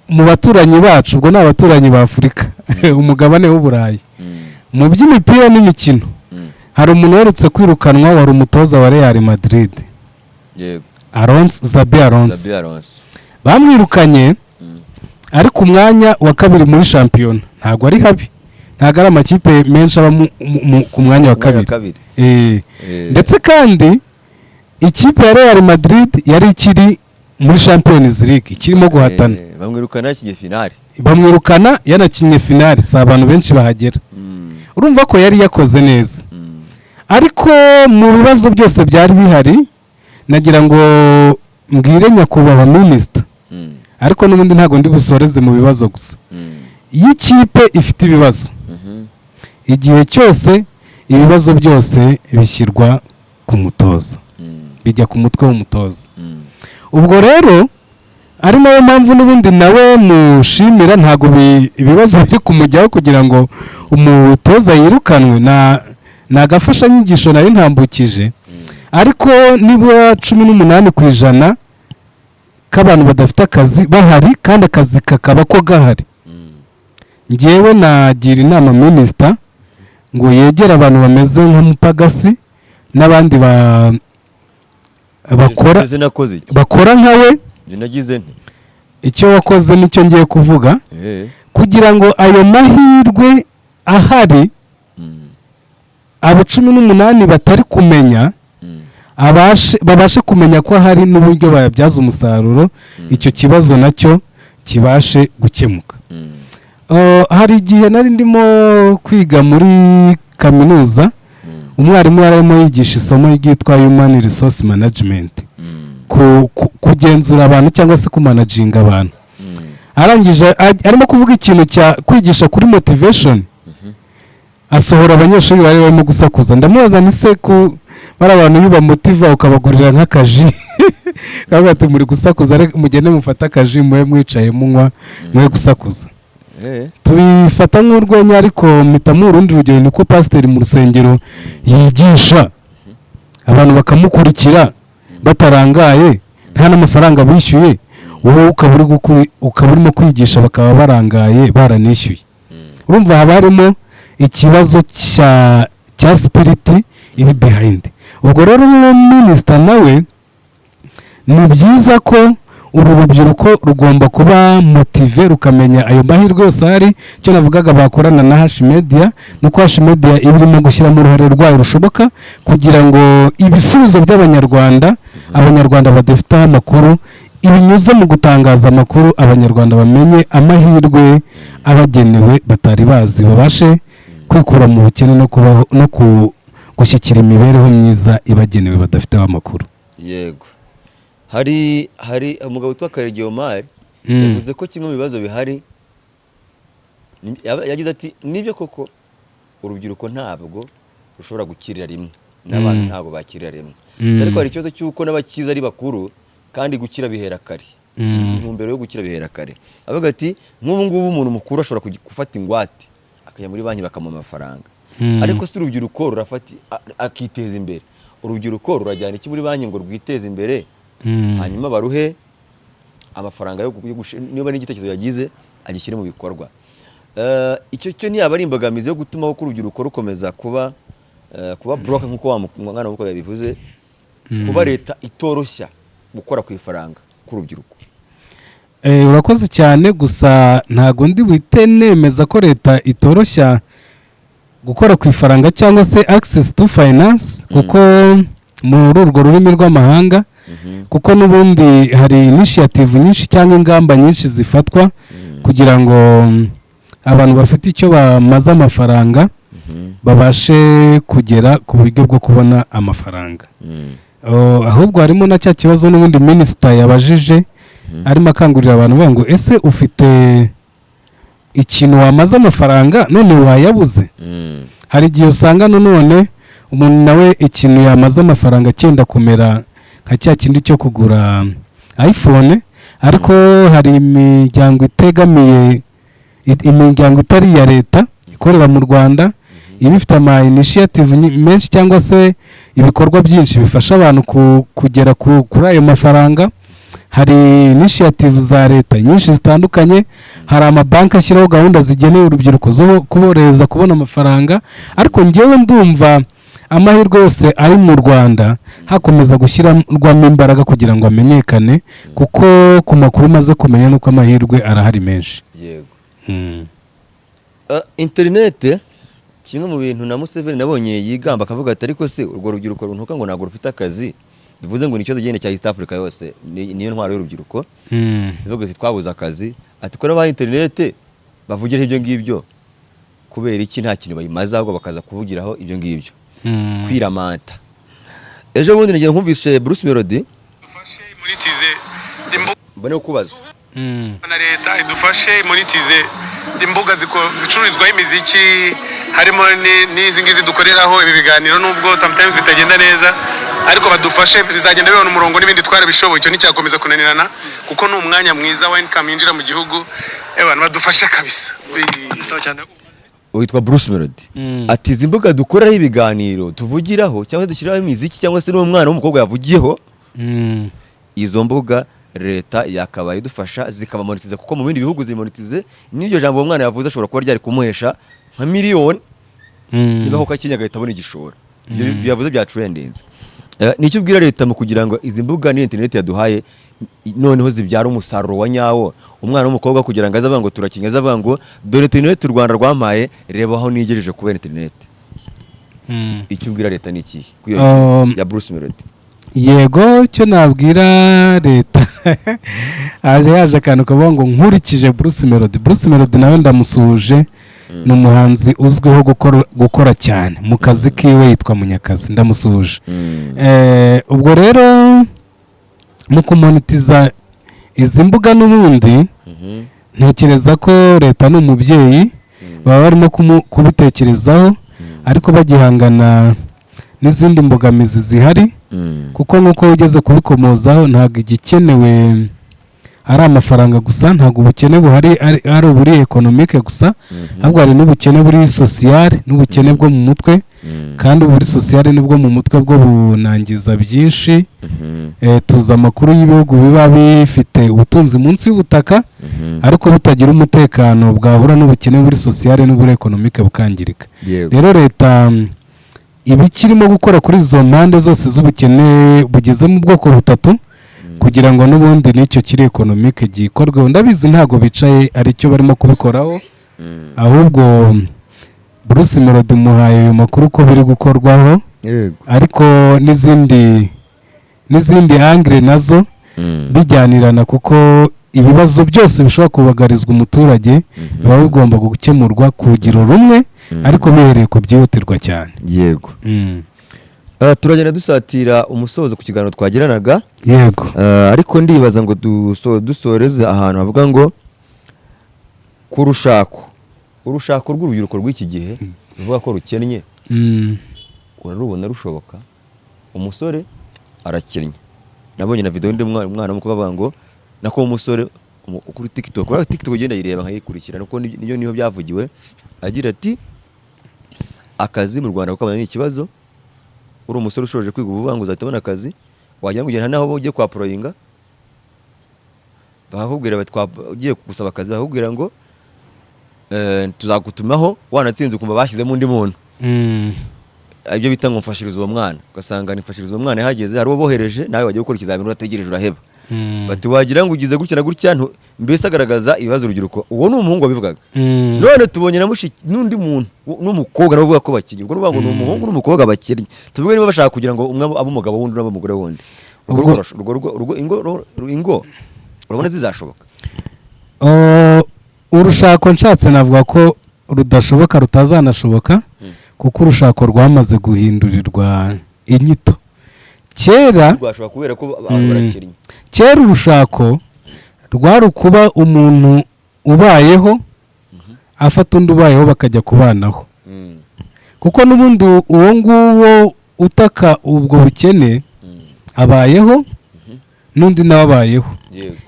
mu baturanyi bacu, ubwo ni abaturanyi ba Afurika umugabane w'Uburayi, mu by'imipira n'imikino hari umuntu uherutse kwirukanwa wari umutoza wa Real Madrid, Yego, Xabi Alonso. Bamwirukanye ari ku mwanya wa kabiri muri shampiyona. Ntabwo ari habi, ntabwo ari amakipe menshi aba ku mwanya wa kabiri. Ndetse kandi ikipe ya Real Madrid yari ikiri muri Champions League kirimo guhatana. Bamwirukana yanakinye finale, si abantu benshi bahagera. Urumva ko yari yakoze neza. Ariko mu bibazo byose byari bihari, nagira ngo mbwire nyakubahwa minisita, ariko n'ubundi ntabwo ndi busoreze mu bibazo gusa. Iyi kipe ifite ibibazo, igihe cyose ibibazo byose bishyirwa ku mutoza, bijya ku mutwe w'umutoza. Ubwo rero ari nayo mpamvu n'ubundi nawe mushimira, ntabwo ibibazo biri kumujyaho kugira ngo umutoza yirukanwe. Na agafashanyigisho nari ntambukije, ariko niba 18% k'abantu badafite akazi bahari kandi akazi kakaba ko gahari, njyewe nagira inama minisita ngo yegere abantu bameze nka Mupagasi n'abandi bakora nkawe. Icyo wakoze nicyo ngiye kuvuga, kugira ngo ayo mahirwe ahari abo 18 batari kumenya babashe kumenya ko hari n'uburyo bayabyaza umusaruro, icyo kibazo nacyo kibashe gukemuka. Hari igihe nari ndimo kwiga muri kaminuza, umwarimu yarimo yigisha isomo ryitwa Human Resource Management, kugenzura abantu cyangwa se kumanaginga abantu. Arangije arimo kuvuga ikintu cya kwigisha kuri motivation, asohora abanyeshuri bari barimo gusakuza. Ndamubaza ni se ku bari abantu yuba motiva ukabagurira nk'akaji kavuga ati muri gusakuza mugende mufata akaji mwe mwicaye munywa mwe gusakuza. Tubifata nk'urwenya, ariko mpitamo urundi rugero, niko pasiteri mu rusengero yigisha abantu bakamukurikira batarangaye, nta n'amafaranga bishyuye, wowe ukaba urimo kwigisha bakaba barangaye baranishyuye. Urumva haba harimo ikibazo cya spiriti iri behind. Ubwo rero minisita nawe ni byiza ko uru rubyiruko rugomba kuba motive, rukamenya ayo mahirwe yose ahari. Cyo navugaga bakorana na Hash Media, nuko Hash Media irimo gushyiramo uruhare rwayo rushoboka kugira ngo ibisubizo by'abanyarwanda, abanyarwanda badafite amakuru, ibinyuze mu gutangaza amakuru, abanyarwanda bamenye amahirwe abagenewe batari bazi, babashe kwikura mu bukene no gushyikira imibereho myiza ibagenewe badafiteho amakuru. yego hari umugabo witwa Karegeyo Omar yavuze ko kimwe mu bibazo bihari yagize ati nibyo koko urubyiruko ntabwo rushobora gukirira rimwe n'abantu ntabwo bakirira rimwe ariko hari ikibazo cy'uko n'abakiza ari bakuru kandi gukira bihera kare intumbero yo gukira bihera kare avuga ati nk'ubu ngubu umuntu mukuru ashobora gufata ingwate akajya muri banki bakamuha amafaranga ariko si urubyiruko rurafata akiteza imbere urubyiruko rurajyana iki muri banki ngo rwiteze imbere hanyuma baruhe amafaranga yo niba n'igitekerezo yagize agishyire mu bikorwa icyo cyo ntiyaba ari imbogamizi yo gutuma ko urubyiruko rukomeza kuba broke nk'uko wa mwana w'uko yabivuze kuba leta itoroshya gukora ku ifaranga k'urubyiruko. Urakoze cyane gusa ntago ndi wite nemeza ko leta itoroshya gukora ku ifaranga cyangwa se access to finance kuko muri urwo rurimi rw'amahanga kuko n'ubundi hari initiative nyinshi cyangwa ingamba nyinshi zifatwa kugira ngo abantu bafite icyo bamaze amafaranga babashe kugera ku buryo bwo kubona amafaranga. Ahubwo harimo na cya kibazo n'ubundi minisita yabajije arimo akangurira abantu bavuga ngo ese ufite ikintu wamaze amafaranga none wayabuze. Hari igihe usanga none umuntu nawe ikintu yamaze amafaranga cyenda kumera nka cya kindi cyo kugura iPhone ariko hari imiryango itegamiye imiryango itari iya leta ikorera mu Rwanda ibifite ama initiative menshi cyangwa se ibikorwa byinshi bifasha abantu kugera kuri ayo mafaranga. Hari initiative za leta nyinshi zitandukanye, hari amabanki ashyiraho gahunda zigenewe urubyiruko zo kuboreza kubona amafaranga, ariko njyewe ndumva amahirwe yose ari mu Rwanda hakomeza gushyirwamo imbaraga kugira ngo amenyekane kuko ku makuru maze kumenya nuko amahirwe arahari menshi. Yego. Internet kimwe mu bintu na Museveni nabonye yigamba akavuga ati ariko se urwo rubyiruko runtuka ngo ntabwo rufite akazi, bivuze ngo nicyo gihene cya East Africa yose niyo ntwaro y'urubyiruko. Bivuga ati twabuze akazi, ati ko n'aba internet bavugira ibyo ngibyo kubera iki nta kintu bayimaze ahubwo bakaza kuvugiraho ibyo ngibyo kwiramata. Ejo bundi ngiye nkumvise Bruce Melody mbone kubaza na leta idufashe monetize imbuga zicururizwaho imiziki harimo n'izi ngizi dukoreraho ibi biganiro nubwo sometimes bitagenda neza ariko badufashe bizagenda bibona umurongo n'ibindi twarabishoboye cyo nicyakomeza kunanirana kuko ni umwanya mwiza wa income yinjira mu gihugu abantu badufashe kabisa. Witwa Bruce Melody ati izi mbuga dukoreraho ibiganiro tuvugiraho cyangwa dushyiraho imiziki cyangwa se n'umwana w'umukobwa yavugiyeho izo mbuga leta yakabaye idufasha zikaba monetize kuko mu bindi bihugu zimonetize n'iryo jambo umwana yavuze ashobora kuba ryari kumuhesha nka miliyoni niba ko Kenya gahita abona igishoro. Ibyo yavuze bya trendinze. Nicyo ubwira leta mu kugira ngo izi mbuga ni internet yaduhaye noneho zibyara umusaruro wa nyawo umwana w'umukobwa kugira ngo azavuga ngo turakinga azavuga ngo dore internet u Rwanda rwamaye reba aho nigejeje kubera internet. Icyo ubwira leta ni iki ya Bruce Melody? Yego cyo nabwira leta yaje akantu kavuga ngo nkurikije Bruce Melody. Bruce Melody nawe ndamusuhuje, ni umuhanzi uzwiho gukora cyane mu kazi kiwe yitwa Munyakazi, ndamusuhuje. Ubwo rero mu kumonetiza izi mbuga n'ubundi ntekereza ko leta ni umubyeyi baba barimo kubitekerezaho ariko bagihangana n'izindi mbogamizi zihari kuko nk'uko ugeze kubikomozaho ntabwo igikenewe ari amafaranga gusa, ntabwo ubukene buhari ari uburi economique gusa, ahubwo hari n'ubukene buri social n'ubukene bwo mu mutwe, kandi uburi social nibwo mu mutwe bwo bunangiza byinshi. Tuza amakuru y'ibihugu biba bifite ubutunzi munsi y'ubutaka ariko butagira umutekano bwahura n'ubukene buri social n'uburi economique bukangirika. Rero leta ibikirimo gukora kuri izo mpande zose z'ubukene bugeze mu bwoko butatu kugira ngo n'ubundi n'icyo kiri economique gikorwe. Ndabizi ntago bicaye ari cyo barimo kubikoraho, ahubwo Bruce Melody muhaye ayo makuru ko biri gukorwaho, ariko n'izindi angle nazo bijyanirana kuko ibibazo byose bishobora kubagarizwa umuturage biba bigomba gukemurwa ku rugero rumwe ariko bihereye ku byihutirwa cyane. yego. Turagenda dusatira umusozo ku kiganiro twagiranaga. Yego. Ariko ndibaza ngo dusoreze ahantu havuga ngo ku urushako rw'urubyiruko rw'iki gihe ruvuga ko rukennye, urarubona rushoboka? Umusore arakennye, nabonye na video umwana muko bavuga ngo nako umusore kuri TikTok ugenda yireba nkayikurikirana uko niyo byavugiwe, agira ati akazi mu Rwanda ukabona ni ikibazo, uri umusore ushoje kwiga uvuga ngo uzatabona akazi, wagira ngo ugenda naho ugiye kwa proyinga bakakubwira ugiye gusaba akazi bakakubwira ngo tuzagutumaho, wanatsinze ukumva bashyizemo undi muntu. Ibyo bita ngo mfashiriza uwo mwana, ugasanga nifashiriza uwo mwana yahageze, hari uwo bohereje nawe wagiye gukora ikizamini urategereje uraheba. Bati wagira ngo ugize gutya na gutya, mbese agaragaza ibibazo urubyiruko. Uwo ni umuhungu wabivugaga. None tubonye na mushiki n'undi muntu n'umukobwa nabo bavuga ko bakinnye, ubwo nuvuga ngo ni umuhungu n'umukobwa bakinnye. Tuvuge niba bashaka kugira ngo umwe abe umugabo wundi n'abe umugore wundi, ingo urabona zizashoboka? Urushako nshatse navuga ko rudashoboka, rutazanashoboka, kuko urushako rwamaze guhindurirwa inyito. Kera rwashobora kubera ko abantu barakennye. Kera urushako rwari kuba umuntu ubayeho afata undi ubayeho bakajya kubanaho, kuko n'ubundi uwo nguwo utaka ubwo bukene abayeho n'undi nawe abayeho.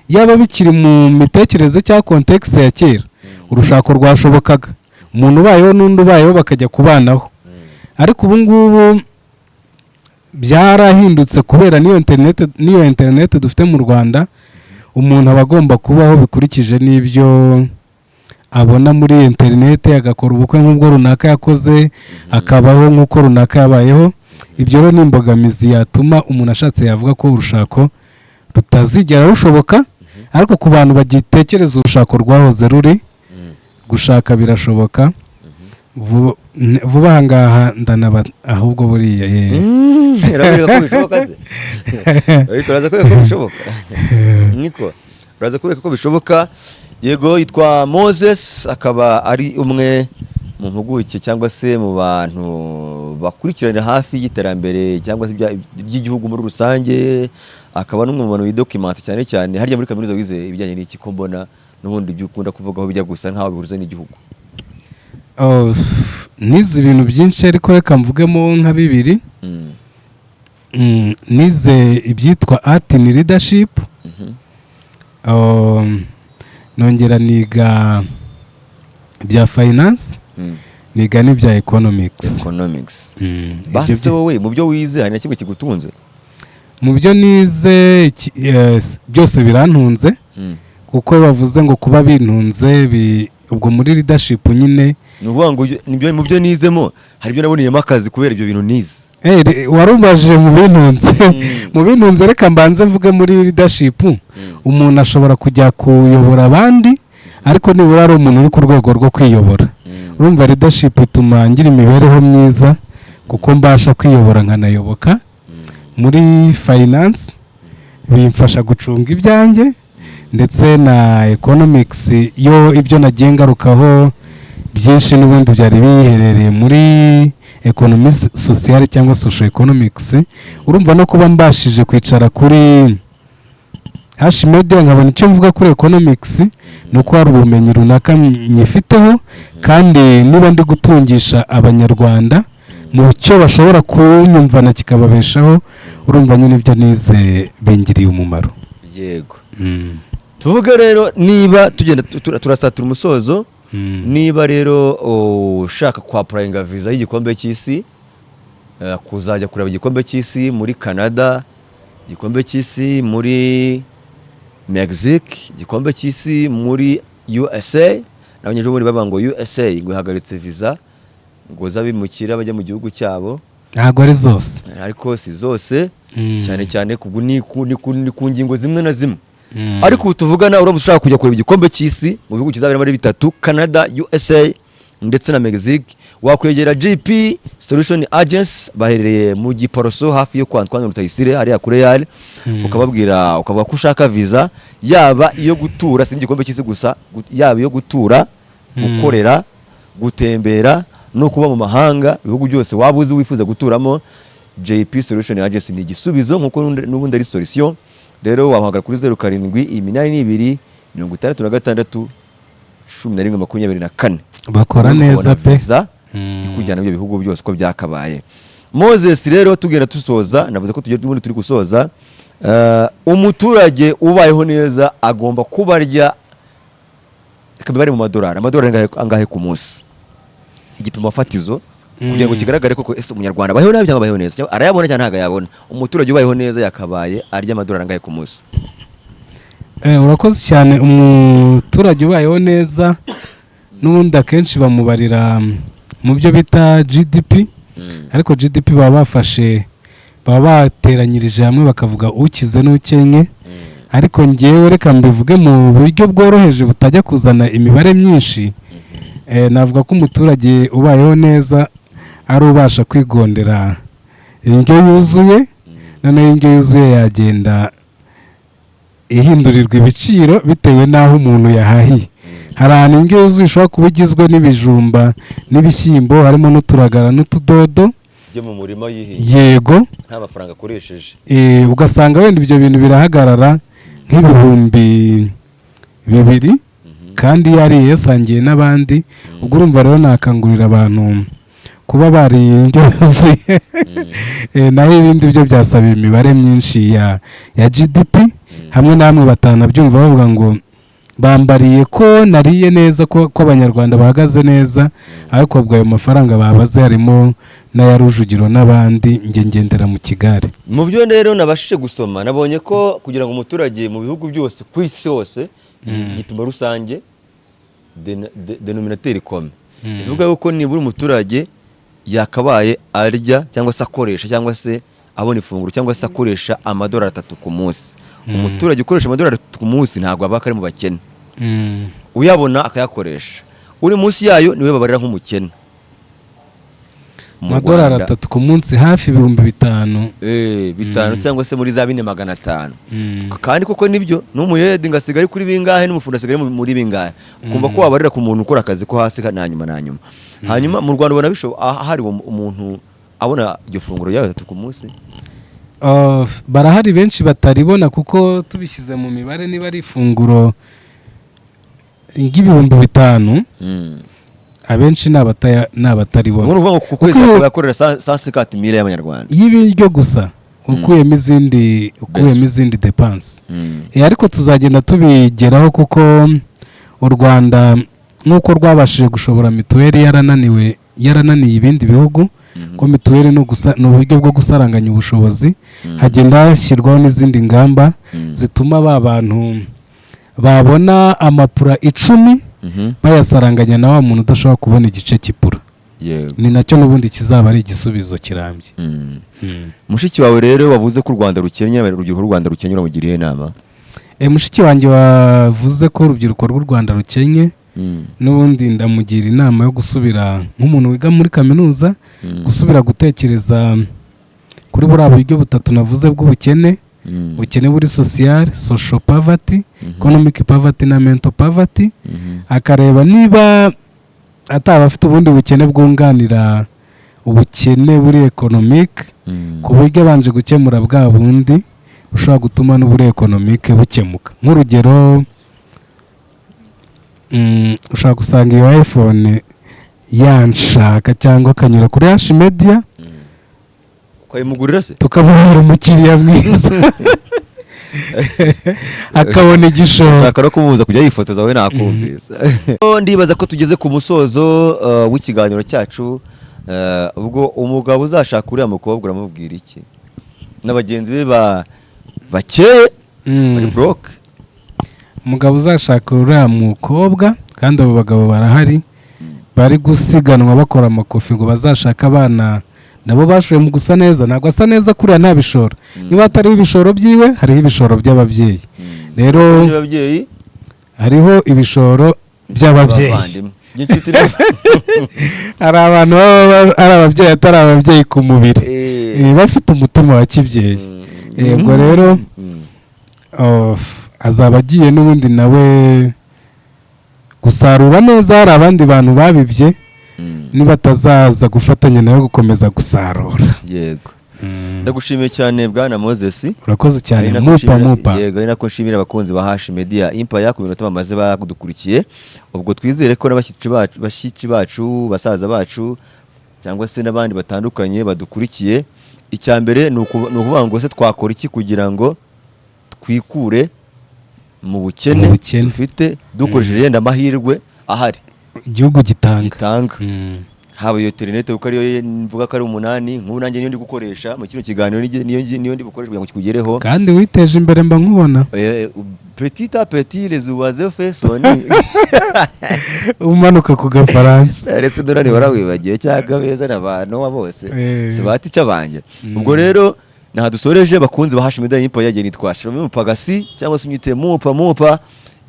Yaba bikiri mu mitekerereze cyangwa context ya kera, urushako rwashobokaga, umuntu ubayeho n'undi ubayeho bakajya kubanaho. Ariko ubu ngubu byarahindutse kubera niyo internet dufite mu Rwanda. Umuntu aba agomba kubaho bikurikije n'ibyo abona muri internet, agakora ubukwe nk'ubwo runaka yakoze, akabaho nk'uko runaka yabayeho. Ibyo rero ni imbogamizi yatuma umuntu ashatse yavuga ko urushako rutazigera rushoboka. Ariko ku bantu bagitekereza urushako rwahoze ruri, gushaka birashoboka. Vuba ahangaha ndanaba ahubwo buriya urabereka ko bishoboka se? Ariko uraza kubera ko bishoboka? Niko uraza kubera ko bishoboka. Yego, yitwa Moses, akaba ari umwe mu mpuguke cyangwa se mu bantu bakurikirana hafi y'iterambere cyangwa se ry'igihugu muri rusange. Akaba n'umwe mu bantu bidocumenta cyane cyane harya muri kaminuza wize ibijyanye n'iki ko mbona n'ubundi byo ukunda kuvugaho bijya gusa nkaho bihuza n'igihugu. Nize ibintu byinshi ariko reka mvugemo nka bibiri. Nize ibyitwa art in leadership, nongera niga bya finance, niga n'ibya economics. Base wowe mu byo wize hari na kimwe kigutunze? Mu byo nize byose birantunze, kuko bavuze ngo kuba bintunze ubwo muri leadership nyine nuvuga ngo nibyo mu byo nizemo hari byo naboneyemo akazi kubera ibyo bintu nize. Warubaje mu bintunze. Mu bintunze reka mbanze mvuge muri leadership. Umuntu ashobora kujya kuyobora abandi, ariko nibura ari umuntu uri ku rwego rwo kwiyobora. Urumva leadership ituma ngira imibereho myiza kuko mbasha kwiyobora nkanayoboka. Muri finance bimfasha gucunga ibyanjye, ndetse na economics yo ibyo nagiye ngarukaho byinshi n'ubundi byari biherereye muri economy sociale cyangwa social economics. Urumva no kuba mbashije kwicara kuri Hashmedia nkabona icyo mvuga kuri economics, nuko hari ubumenyi runaka nyifiteho, kandi niba ndi gutungisha abanyarwanda mu cyo bashobora kunyumvana kikababeshaho, urumva nyine ibyo nize bingiriye umumaro. Yego. Tuvuge rero niba tugenda turasatura umusozo, niba rero ushaka kwa applyinga visa y'igikombe cy'isi, kuzajya kureba igikombe cy'isi muri Canada, igikombe cy'isi muri Mexique, igikombe cy'isi muri USA, n'abanyejo bari baba ngo USA ngo ihagaritse visa ngo zabimukira bajya mu gihugu cyabo. Ntabwo ari zose, ariko si zose, cyane cyane kubwo ni ku ngingo zimwe na zimwe. Ariko tuvugana uramutse ushaka kujya kureba igikombe cy'isi mu bihugu kizabera muri bitatu, Canada, USA ndetse na Mexique, wakwegera GP Solution Agency, baherereye mu Giporoso hafi yo kwa Antoine Rutayisire ari kure yale. Ukababwira ukavuga ko ushaka visa, yaba iyo gutura si igikombe cy'isi gusa, yaba iyo gutura, gukorera, gutembera, no kuba mu mahanga ibihugu byose waba uzi wifuza guturamo, JP Solution Agency ni igisubizo nkuko n'ubundi ari solution. Rero wahamagara kuri 0782661124 bakora neza pe ikujyana ibyo bihugu byose uko byakabaye. Moses rero tugenda tusoza, navuze ko turi gusoza. Umuturage ubayeho neza agomba kubarya bari mu amadolari angahe ku munsi, igipimo fatizo kugira ngo kigaragare koko ese umunyarwanda abayeho nabi cyangwa abayeho neza, arayabona cyangwa ntago yabona. Umuturage ubayeho neza yakabaye arya amadolari angahe ku munsi? Urakoze cyane. Umuturage ubayeho neza n'ubundi akenshi bamubarira mu byo bita GDP, ariko GDP baba bateranyirije hamwe bakavuga ukize n'ukenye. Ariko ngewe reka mbivuge mu buryo bworoheje butajya kuzana imibare myinshi. Navuga ko umuturage ubayeho neza ari ubasha kwigondera indyo yuzuye, noneho indyo yuzuye yagenda ihindurirwa ibiciro bitewe n'aho umuntu yahahiye. Hari ahantu indyo yuzuye ishobora kuba igizwe n'ibijumba n'ibishyimbo, harimo n'uturagara n'utudodo byo mu murima yihinze, yego, nta mafaranga akoresheje. Ugasanga wenda ibyo bintu birahagarara nk'ibihumbi 2 kandi yari yasangiye n'abandi. Ubwo urumva rero nakangurira abantu kuba bari indyo yuzuye. Naho ibindi byo byasaba imibare myinshi ya GDP, hamwe namwe batanabyumva bavuga ngo bambariye ko nariye neza, ko abanyarwanda bahagaze neza, ariko ubwo ayo mafaranga babaze harimo n'aya Rujugiro n'abandi ngendera mu Kigali. Mu byo rero nabashije gusoma nabonye ko kugira ngo umuturage mu bihugu byose ku isi hose igipimo rusange denominateur commun bivuga yuko nibura umuturage yakabaye arya cyangwa se akoresha cyangwa se abona ifunguro cyangwa se akoresha amadolari 3 ku munsi. Umuturage ukoresha amadolari 3 ku munsi ntabwo aba ari mu bakene, uyabona akayakoresha. Uri munsi yayo niwe babarira nk'umukene. Amadolari 3 ku munsi hafi 5,000. Bitanu cyangwa se muri za 4,500. Kandi koko nibyo n'umuyedi ngasigari kuri bingahe n'umufundi asigari muri bingahe, kumva ko wabarira ku muntu ukora akazi ko hasi na nyuma. Hanyuma mu Rwanda ubona bisho ahari umuntu abona iryo funguro yawe 3 ku munsi. Barahari benshi bataribona, kuko tubishyize mu mibare niba ari ifunguro y'ibihumbi 5, abenshi n'abataribona. Umuntu uvuga ngo ku kwezi yakorera 150,000 y'amanyarwanda y'ibiryo gusa, ukuyemo izindi dépenses. Ariko tuzagenda tubigeraho, kuko u Rwanda nk'uko rwabashije gushobora mituweli yarananiye ibindi bihugu, ko mituweli ni uburyo bwo gusaranganya ubushobozi. Hagenda hashyirwaho n'izindi ngamba zituma ba bantu babona amapura 10 bayasaranganya na wa muntu udashobora kubona igice cy'ipura. Ni nacyo n'ubundi kizaba ari igisubizo kirambye. Mushiki wawe rero wavuze ko u Rwanda rukenye, urubyiruko rw'u Rwanda rukenye, uramugiriye inama? Mushiki wanjye wavuze ko urubyiruko rw'u Rwanda rukenye, n'ubundi ndamugira inama yo gusubira nk'umuntu wiga muri kaminuza, gusubira gutekereza kuri buriya buryo butatu navuze bw'ubukene. Ubukene buri social poverty, economic poverty na mental poverty. Akareba niba ataba afite ubundi bukene bwunganira ubukene buri economic, ku buryo abanje gukemura bwa bundi ushobora gutuma n'uburi economic bukemuka. Nk'urugero, ushaka gusanga iyo iPhone yanshaka cyangwa akanyura kuri Hashmedia ukayimugurira se, tukamuhera umukiriya mwiza akabona igishoro. Ushaka no kumubuza kujya yifotoza we nakumvisa. Ndibaza ko tugeze ku musozo w'ikiganiro cyacu. Ubwo umugabo uzashaka uriya mukobwa uramubwira iki? N'abagenzi be bakeye bari broke. Umugabo uzashaka uriya mukobwa, kandi abo bagabo barahari, bari gusiganwa bakora amakofi ngo bazashaka abana nabo bashoye mu gusa neza. Ntabwo asa neza kuriya nta bishoro. Niba atariho ibishoro byiwe, hariho ibishoro by'ababyeyi. Rero hariho ibishoro by'ababyeyi. Hari abantu ari ababyeyi atari ababyeyi ku mubiri, bafite umutima wa kibyeyi. Ubwo rero azaba agiye n'ubundi nawe gusarura neza. Hari abandi bantu babibye nibatazaza gufatanya nayo gukomeza gusarura. Yego. Ndagushimiye cyane bwana Moses. Urakoze cyane mupa. Yego, ari nako nshimira abakunzi ba Hash Media Empire ku minota bamaze bagudukurikiye. Ubwo twizere ko n'abashyitsi bacu basaza bacu cyangwa se n'abandi batandukanye badukurikiye. Icya mbere ni ukuvuga ngo se twakora iki kugira ngo twikure mu bukene dufite dukoresheje yenda amahirwe ahari igihugu gitanga. Haba iyo internet uko ariyo mvuga ko ari 8 nk'ubu nanjye niyo ndi gukoresha mu kino kiganiro niyo ndi gukoresha kugira ngo kikugereho kandi witeje imbere mba nkubona petit à petit les oiseaux fait son umanuka ku gafaransa rese dorari warawibagiye cyangwa beza n'abantu bose sibatica banje. Ubwo rero nahadusoreje bakunzi ba Hash Media Empire yagiye nitwashira mu pagasi cyangwa se unyite mupa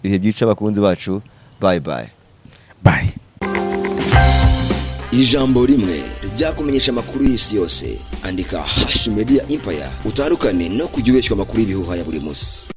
ibihe byica bakunzi bacu. Bye. Ijambo rimwe ryakumenyesha amakuru y'isi yose. Andika Hash Media Empire utandukane no kujya ubeshywa amakuru y'ibihuha ya buri munsi.